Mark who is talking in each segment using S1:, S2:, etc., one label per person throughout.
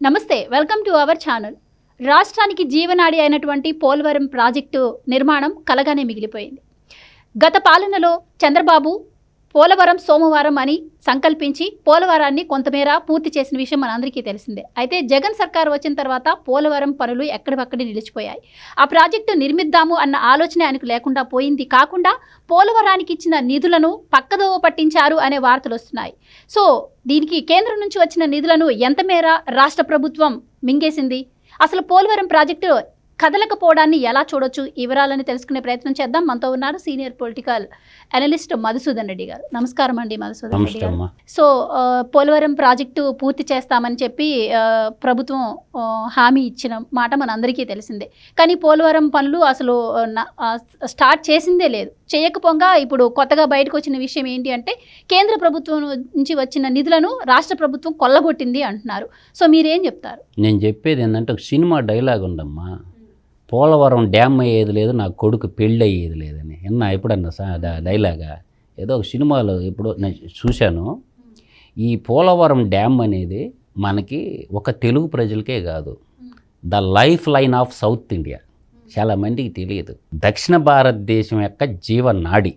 S1: నమస్తే, welcome to our channel. రాష్ట్రానికి జీవనాడి అయినటువంటి పోలవరం ప్రాజెక్టు నిర్మాణం కలగానే మిగిలిపోయింది. గత పాలనలో చంద్రబాబు పోలవరం సోమవారం అని సంకల్పించి పోలవరాన్ని కొంతమేర పూర్తి చేసిన విషయం మనందరికీ తెలిసిందే. అయితే జగన్ సర్కార్ వచ్చిన తర్వాత పోలవరం పనులు ఎక్కడివక్కడే నిలిచిపోయాయి. ఆ ప్రాజెక్టు నిర్మిద్దాము అన్న ఆలోచన ఆయనకు లేకుండా పోయింది. కాకుండా పోలవరానికి ఇచ్చిన నిధులను పక్కదోవ పట్టించారు అనే వార్తలు వస్తున్నాయి. సో దీనికి కేంద్రం నుంచి వచ్చిన నిధులను ఎంత మేర రాష్ట్ర ప్రభుత్వం మింగేసింది, అసలు పోలవరం ప్రాజెక్టు కదలకపోవడాన్ని ఎలా చూడొచ్చు, ఈ వివరాలని తెలుసుకునే ప్రయత్నం చేద్దాం. మనతో ఉన్నారు senior political analyst Madhusudan Reddy గారు. నమస్కారం అండి మధుసూదన్ రెడ్డి గారు. సో పోలవరం ప్రాజెక్టు పూర్తి చేస్తామని చెప్పి ప్రభుత్వం హామీ ఇచ్చిన మాట మనందరికీ తెలిసిందే. కానీ పోలవరం పనులు అసలు స్టార్ట్ చేసిందే లేదు. చేయకపోగా ఇప్పుడు కొత్తగా బయటకు వచ్చిన విషయం ఏంటి అంటే కేంద్ర ప్రభుత్వం నుంచి వచ్చిన నిధులను రాష్ట్ర ప్రభుత్వం కొల్లగొట్టింది అంటున్నారు. సో మీరేం చెప్తారు?
S2: నేను చెప్పేది ఏంటంటే ఒక సినిమా డైలాగ్ ఉండమ్మా, పోలవరం డ్యామ్ అయ్యేది లేదు, నా కొడుకు పెళ్ళి అయ్యేది లేదని. ఎప్పుడన్నా డైలాగా ఏదో ఒక సినిమాలో ఇప్పుడు నేను చూశాను. ఈ పోలవరం డ్యామ్ అనేది మనకి ఒక తెలుగు ప్రజలకే కాదు, the life line of south India. చాలామందికి తెలియదు. దక్షిణ భారతదేశం యొక్క జీవనాడి.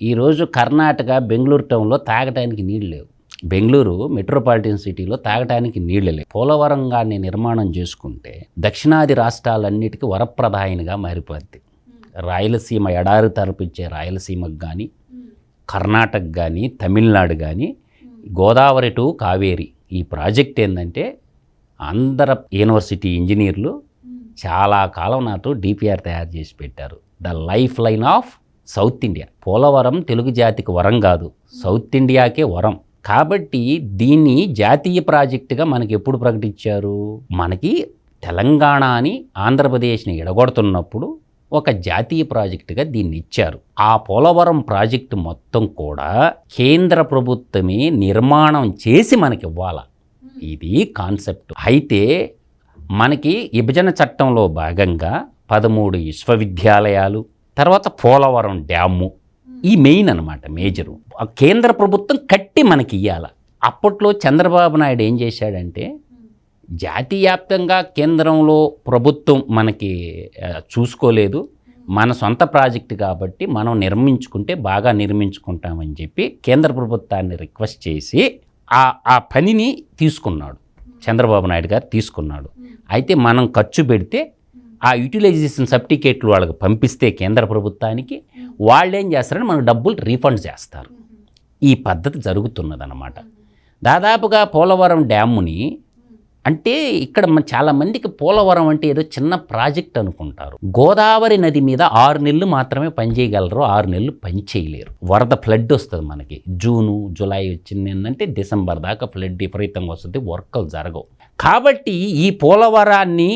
S2: ఈరోజు కర్ణాటక బెంగళూరు టౌన్లో తాగటానికి నీళ్ళు లేవు. బెంగళూరు మెట్రోపాలిటన్ సిటీలో తాగటానికి నీళ్ళు లేవు. పోలవరం గాన్ని నిర్మాణం చేసుకుంటే దక్షిణాది రాష్ట్రాలన్నిటికీ వరప్రదాయనిగా మారిపోద్ది. రాయలసీమ ఎడారి తరపిచ్చే రాయలసీమకు కానీ, కర్ణాటక కానీ, తమిళనాడు కానీ, గోదావరి టు కావేరి ఈ ప్రాజెక్ట్ ఏంటంటే ఆంధ్ర యూనివర్సిటీ ఇంజనీర్లు చాలా కాలం నాతో డిపిఆర్ తయారు చేసి పెట్టారు. The life line of south India. Polavaram Telugu జాతికి వరం కాదు, సౌత్ ఇండియాకే వరం. కాబట్టి దీన్ని జాతీయ ప్రాజెక్టుగా మనకి ఎప్పుడు ప్రకటించారు? మనకి తెలంగాణ అని ఆంధ్రప్రదేశ్ని ఎడగొడుతున్నప్పుడు ఒక జాతీయ ప్రాజెక్టుగా దీన్ని ఇచ్చారు. ఆ పోలవరం ప్రాజెక్టు మొత్తం కూడా కేంద్ర ప్రభుత్వమే నిర్మాణం చేసి మనకి ఇవ్వాలి. ఇది కాన్సెప్ట్. అయితే మనకి విభజన చట్టంలో భాగంగా 13 విశ్వవిద్యాలయాలు, తర్వాత పోలవరం డ్యాము, ఈ మెయిన్ అనమాట, మేజరు. కేంద్ర ప్రభుత్వం కట్టి మనకి ఇవ్వాలి. అప్పట్లో చంద్రబాబు నాయుడు ఏం చేశాడంటే జాతీయవ్యాప్తంగా కేంద్రంలో ప్రభుత్వం మనకి చూసుకోలేదు, మన సొంత ప్రాజెక్టు కాబట్టి మనం నిర్మించుకుంటే బాగా నిర్మించుకుంటామని చెప్పి కేంద్ర ప్రభుత్వాన్ని రిక్వెస్ట్ చేసి ఆ పనిని తీసుకున్నాడు. చంద్రబాబు నాయుడు గారు తీసుకున్నాడు. అయితే మనం ఖర్చు పెడితే ఆ యూటిలైజేషన్ సర్టిఫికేట్లు వాళ్ళకి పంపిస్తే కేంద్ర ప్రభుత్వానికి, వాళ్ళు ఏం చేస్తారని మనకు డబ్బులు రీఫండ్ చేస్తారు. ఈ పద్ధతి జరుగుతున్నదన్నమాట. దాదాపుగా పోలవరం డ్యాముని అంటే ఇక్కడ చాలామందికి పోలవరం అంటే ఏదో చిన్న ప్రాజెక్ట్ అనుకుంటారు. గోదావరి నది మీద 6 నెలలు మాత్రమే పనిచేయగలరు, 6 నెలలు పని చేయలేరు. వరద ఫ్లడ్ వస్తుంది మనకి. జూను జూలై వచ్చింది ఏంటంటే డిసెంబర్ దాకా ఫ్లడ్ విపరీతంగా వస్తుంది, వర్కులు జరగవు. కాబట్టి ఈ పోలవరాన్ని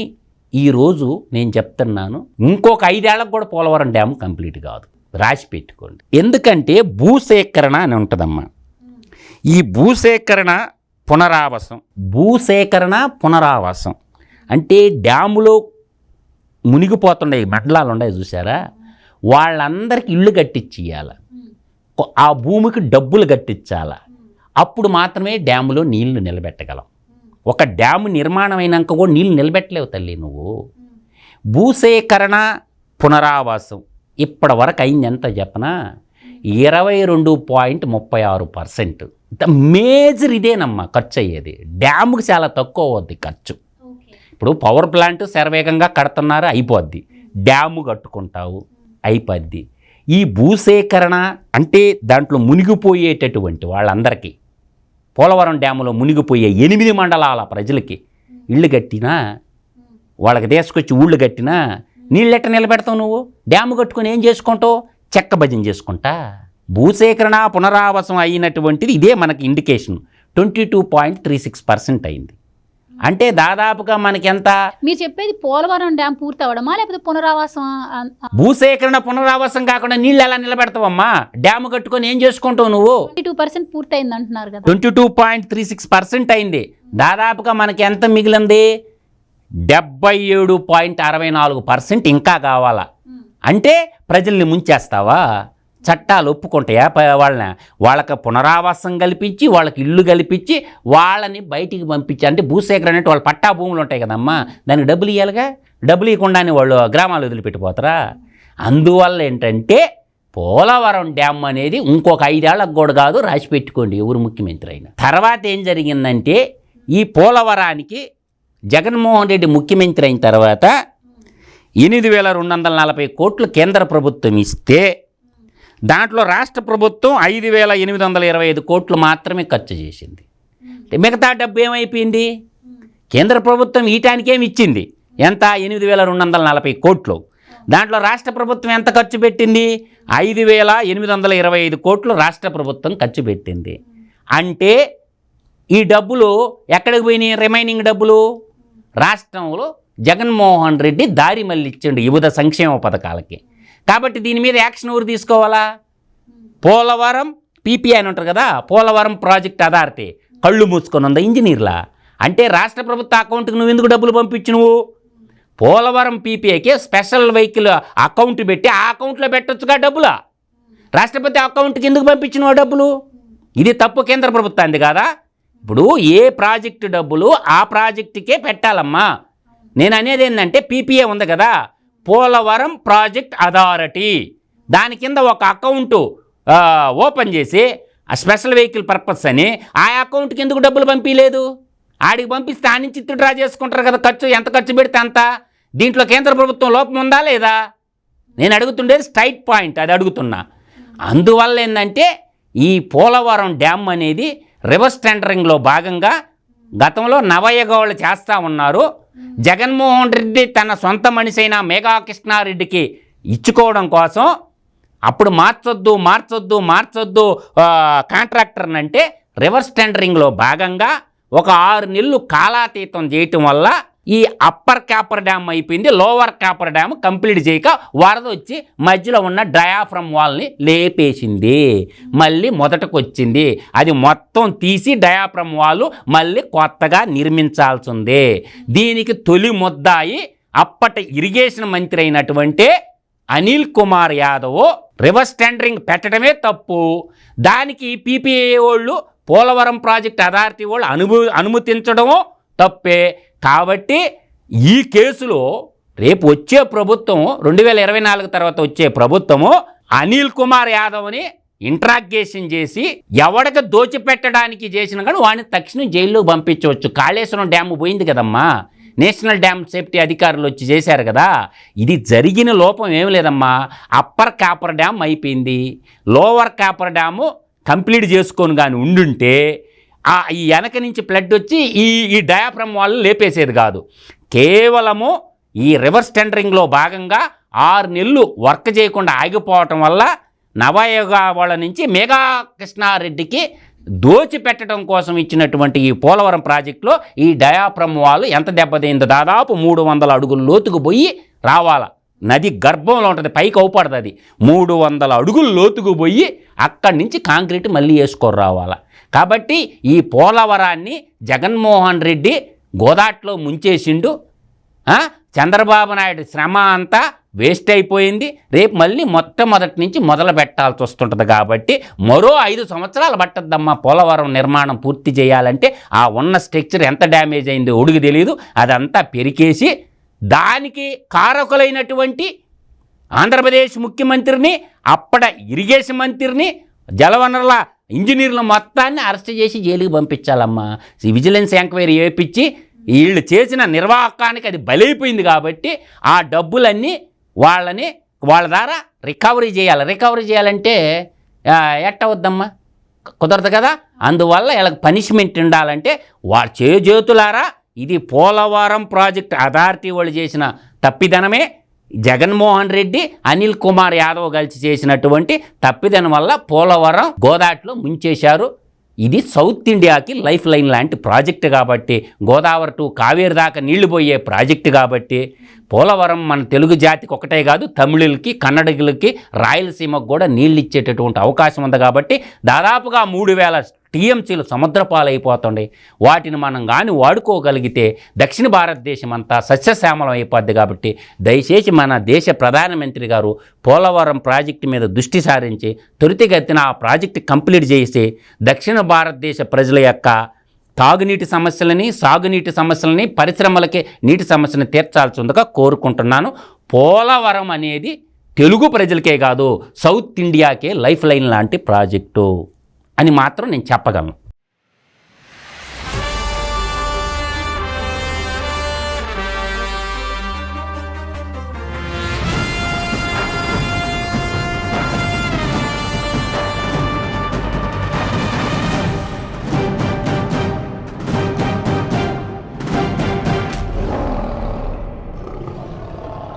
S2: ఈరోజు నేను చెప్తున్నాను, ఇంకొక 5 ఏళ్ళకు కూడా పోలవరం డ్యామ్ కంప్లీట్ కాదు. రాసి పెట్టుకోండి. ఎందుకంటే భూసేకరణ అని ఉంటుందమ్మా. ఈ భూసేకరణ పునరావాసం అంటే డ్యాములో మునిగిపోతుండే మండలాలు ఉన్నాయి చూసారా, వాళ్ళందరికీ ఇళ్ళు కట్టించాల, ఆ భూమికి డబ్బులు కట్టించాల. అప్పుడు మాత్రమే డ్యాములో నీళ్లు నిలబెట్టగలం. ఒక డ్యాము నిర్మాణం అయినాక కూడా నీళ్ళు నిలబెట్టలేవు తల్లి నువ్వు. భూసేకరణ పునరావాసం ఇప్పటి వరకు అయింది ఎంత చెప్పనా? 22.36%. మేజర్ ఇదేనమ్మా ఖర్చు అయ్యేది. డ్యాముకి చాలా తక్కువ అవుద్ది ఖర్చు. ఇప్పుడు పవర్ ప్లాంట్ శరవేగంగా కడుతున్నారు, అయిపోద్ది. డ్యాము కట్టుకుంటావు, అయిపోద్ది. ఈ భూసేకరణ అంటే దాంట్లో మునిగిపోయేటటువంటి వాళ్ళందరికీ, పోలవరం డ్యాములో మునిగిపోయే 8 మండలాల ప్రజలకి ఇళ్ళు కట్టినా, వాళ్ళకి తీసుకొచ్చి ఊళ్ళు కట్టినా నీళ్ళెట్ట నిలబెడతావు నువ్వు? డ్యాము కట్టుకుని ఏం చేసుకుంటావు? చెక్క భజన చేసుకుంటా. భూసేకరణ పునరావాసం అయినటువంటిది ఇదే మనకి ఇండికేషన్. 22.36% అయింది. అంటే దాదాపుగా మనకి ఎంత?
S1: మీరు చెప్పేది పోలవరం డ్యామ్ పూర్తి అవ్వడమా లేకపోతే పునరావాసం?
S2: భూసేకరణ పునరావాసం కాకుండా నీళ్ళు ఎలా నిలబెడతావమ్మా? డ్యాము కట్టుకొని ఏం చేసుకుంటావు నువ్వు?
S1: 22% పూర్తయింది అంటున్నారు కదా.
S2: 22.36% అయింది. దాదాపుగా మనకి ఎంత మిగిలింది? 77.64% ఇంకా కావాలా? అంటే ప్రజల్ని ముంచేస్తావా? చట్టాలు ఒప్పుకుంటాయా వాళ్ళకి పునరావాసం కల్పించి వాళ్ళకి ఇల్లు కల్పించి వాళ్ళని బయటికి పంపించి, అంటే భూసేకరణ అంటే వాళ్ళు పట్టా భూములు ఉంటాయి కదమ్మా, దానికి డబ్బులు ఇవ్వాలిగా. డబ్బులు ఇవ్వకుండానే వాళ్ళు గ్రామాలు వదిలిపెట్టిపోతారా? అందువల్ల ఏంటంటే పోలవరం డ్యామ్ అనేది ఇంకొక 5 ఏళ్లకు కూడా కాదు, రాసి పెట్టుకోండి ఎవరు ముఖ్యమంత్రి అయినా. తర్వాత ఏం జరిగిందంటే ఈ పోలవరానికి జగన్మోహన్ రెడ్డి ముఖ్యమంత్రి అయిన తర్వాత 8,240 కోట్లు కేంద్ర ప్రభుత్వం ఇస్తే దాంట్లో రాష్ట్ర ప్రభుత్వం 5,825 కోట్లు మాత్రమే ఖర్చు చేసింది. మిగతా డబ్బు ఏమైపోయింది? కేంద్ర ప్రభుత్వం ఈటానికేమి ఇచ్చింది? ఎంత? 8,240 కోట్లు. దాంట్లో రాష్ట్ర ప్రభుత్వం ఎంత ఖర్చు పెట్టింది? 5,825 కోట్లు రాష్ట్ర ప్రభుత్వం ఖర్చు పెట్టింది. అంటే ఈ డబ్బులు ఎక్కడికి పోయినాయి? రిమైనింగ్ డబ్బులు రాష్ట్రంలో జగన్మోహన్ రెడ్డి దారి మళ్ళీ ఇచ్చిండు వివిధ సంక్షేమ పథకాలకి. కాబట్టి దీని మీద యాక్షన్ ఎవరు తీసుకోవాలా? పోలవరం పీపీఐ అని ఉంటారు కదా, పోలవరం ప్రాజెక్ట్ అథారిటీ కళ్ళు మూసుకొని ఉందా ఇంజనీర్లా? అంటే రాష్ట్ర ప్రభుత్వ అకౌంట్కి నువ్వు ఎందుకు డబ్బులు పంపించు? నువ్వు పోలవరం పీపీఐకి స్పెషల్ వెహికల్ అకౌంట్ పెట్టి ఆ అకౌంట్లో పెట్టొచ్చుగా డబ్బులా. రాష్ట్రపతి అకౌంట్కి ఎందుకు పంపించినవా డబ్బులు? ఇది తప్పు కేంద్ర ప్రభుత్వానికి కాదా? ఇప్పుడు ఏ ప్రాజెక్టు డబ్బులు ఆ ప్రాజెక్టుకే పెట్టాలమ్మా. నేను అనేది ఏంటంటే పీపీఏ ఉంది కదా, పోలవరం ప్రాజెక్ట్ అథారిటీ, దాని కింద ఒక అకౌంటు ఓపెన్ చేసి ఆ స్పెషల్ వెహికల్ పర్పస్ అని ఆ అకౌంట్కి ఎందుకు డబ్బులు పంపించలేదు? ఆడికి పంపిస్తే ఆ నుంచి డ్రా చేసుకుంటారు కదా, ఖర్చు ఎంత ఖర్చు పెడితే అంత. దీంట్లో కేంద్ర ప్రభుత్వం లోపం ఉందా లేదా? నేను అడుగుతుండేది స్ట్రైట్ పాయింట్, అది అడుగుతున్నా. అందువల్ల ఏంటంటే ఈ పోలవరం డ్యామ్ అనేది రివర్స్ టెండరింగ్లో భాగంగా గతంలో నవయ్య గౌళ్ళు చేస్తూ ఉన్నారు. జగన్మోహన్ రెడ్డి తన సొంత మనిషి అయిన మేఘా కృష్ణారెడ్డికి ఇచ్చుకోవడం కోసం అప్పుడు మార్చొద్దు కాంట్రాక్టర్ని అంటే రివర్స్ టెండరింగ్లో భాగంగా ఒక 6 నెలలు కాలాతీతం చేయటం వల్ల ఈ అప్పర్ కాపర్ డ్యామ్ అయిపోయింది, లోవర్ కాపర్ డ్యామ్ కంప్లీట్ చేయక వరద వచ్చి మధ్యలో ఉన్న డయాఫ్రమ్ వాల్ని లేపేసింది, మళ్ళీ మొదటకు వచ్చింది. అది మొత్తం తీసి డయాఫ్రమ్ వాల్ మళ్ళీ కొత్తగా నిర్మించాల్సి ఉంది. దీనికి తొలి ముద్దాయి అప్పటి ఇరిగేషన్ మంత్రి అయినటువంటి అనిల్ కుమార్ యాదవ్ రివర్స్ టెండరింగ్ పెట్టడమే తప్పు. దానికి పీపీఏ వాళ్ళు పోలవరం ప్రాజెక్ట్ అథారిటీ వాళ్ళు అనుమతించడము తప్పే. కాబట్టి ఈ కేసులో రేపు వచ్చే ప్రభుత్వం 2024 తర్వాత వచ్చే ప్రభుత్వము అనిల్ కుమార్ యాదవ్ని ఇంట్రాగేషన్ చేసి ఎవడికి దోచిపెట్టడానికి చేసిన కానీ వాడిని తక్షణం జైల్లో పంపించవచ్చు. కాళేశ్వరం డ్యామ్ పోయింది కదమ్మా, నేషనల్ డ్యామ్ సేఫ్టీ అధికారులు వచ్చి చేశారు కదా. ఇది జరిగిన లోపం ఏమి లేదమ్మా. అప్పర్ కాపర్ డ్యామ్ అయిపోయింది, లోవర్ కాపర్ డ్యాము కంప్లీట్ చేసుకొని కానీ ఉండుంటే ఈ వెనక నుంచి ఫ్లడ్ వచ్చి ఈ డయాఫ్రమ్ వాళ్ళు లేపేసేది కాదు. కేవలము ఈ రివర్స్ టెండరింగ్లో భాగంగా 6 నెలలు వర్క్ చేయకుండా ఆగిపోవటం వల్ల నవయుగ వాళ్ళ నుంచి మేఘా కృష్ణారెడ్డికి దోచిపెట్టడం కోసం ఇచ్చినటువంటి ఈ పోలవరం ప్రాజెక్టులో ఈ డయాఫ్రమ్ వాళ్ళు ఎంత దెబ్బతిందో దాదాపు 300 అడుగుల లోతుకు పోయి రావాలా. నది గర్భంలో ఉంటుంది, పైకి అవుపడుతుంది. అది 300 అడుగుల లోతుకు పోయి అక్కడి నుంచి కాంక్రీట్ మళ్ళీ వేసుకొని రావాలా. కాబట్టి ఈ పోలవరాన్ని జగన్మోహన్ రెడ్డి గోదాట్లో ముంచేసిండు. చంద్రబాబు నాయుడు శ్రమ అంతా వేస్ట్ అయిపోయింది. రేపు మళ్ళీ మొట్టమొదటి నుంచి మొదలు పెట్టాల్సి వస్తుంటుంది. కాబట్టి మరో 5 సంవత్సరాలు పట్టద్దమ్మా పోలవరం నిర్మాణం పూర్తి చేయాలంటే. ఆ ఉన్న స్ట్రక్చర్ ఎంత డ్యామేజ్ అయిందో ఒడుగు తెలియదు, అదంతా పెరికేసి దానికి కారకులైనటువంటి ఆంధ్రప్రదేశ్ ముఖ్యమంత్రిని, అప్పటి ఇరిగేషన్ మంత్రిని, జలవనరుల ఇంజనీర్ల మొత్తాన్ని అరెస్ట్ చేసి జైలుకి పంపించాలమ్మా. విజిలెన్స్ ఎంక్వైరీ చేయించి వీళ్ళు చేసిన నిర్వాహకానికి అది బలైపోయింది. కాబట్టి ఆ డబ్బులన్నీ వాళ్ళ ద్వారా రికవరీ చేయాలంటే ఎట్టవద్దమ్మా, కుదరదు కదా. అందువల్ల వీళ్ళకి పనిష్మెంట్ ఉండాలంటే వాళ్ళ చేతులారా ఇది పోలవరం ప్రాజెక్ట్ అథారిటీ వాళ్ళు చేసిన తప్పిదనమే. జగన్మోహన్ రెడ్డి అనిల్ కుమార్ యాదవ్ కలిసి చేసినటువంటి తప్పిదనం వల్ల పోలవరం గోదాట్లో ముంచేశారు. ఇది సౌత్ ఇండియాకి లైఫ్ లైన్ లాంటి ప్రాజెక్టు కాబట్టి, గోదావరి టు కావేరి దాకా నీళ్లు పోయే ప్రాజెక్టు కాబట్టి పోలవరం మన తెలుగు జాతికి ఒకటే కాదు, తమిళులకి, కన్నడిగులకి, రాయలసీమకు కూడా నీళ్ళు ఇచ్చేటటువంటి అవకాశం ఉంది. కాబట్టి దాదాపుగా 3000 టీఎంసీలు సముద్రపాలైపోతుండే. వాటిని మనం కానీ వాడుకోగలిగితే దక్షిణ భారతదేశం అంతా సస్యశ్యామలం అయిపోద్ది. కాబట్టి దయచేసి మన దేశ ప్రధానమంత్రి గారు పోలవరం ప్రాజెక్టు మీద దృష్టి సారించి త్వరితగతిన ఆ ప్రాజెక్టు కంప్లీట్ చేసి దక్షిణ భారతదేశ ప్రజల యొక్క తాగునీటి సమస్యలని, సాగునీటి సమస్యలని, పరిశ్రమలకి నీటి సమస్యను తీర్చాల్సిందిగా కోరుకుంటున్నాను. పోలవరం అనేది తెలుగు ప్రజలకే కాదు, సౌత్ ఇండియాకే లైఫ్ లైన్ లాంటి ప్రాజెక్టు అని మాత్రం నేను చెప్పగలను.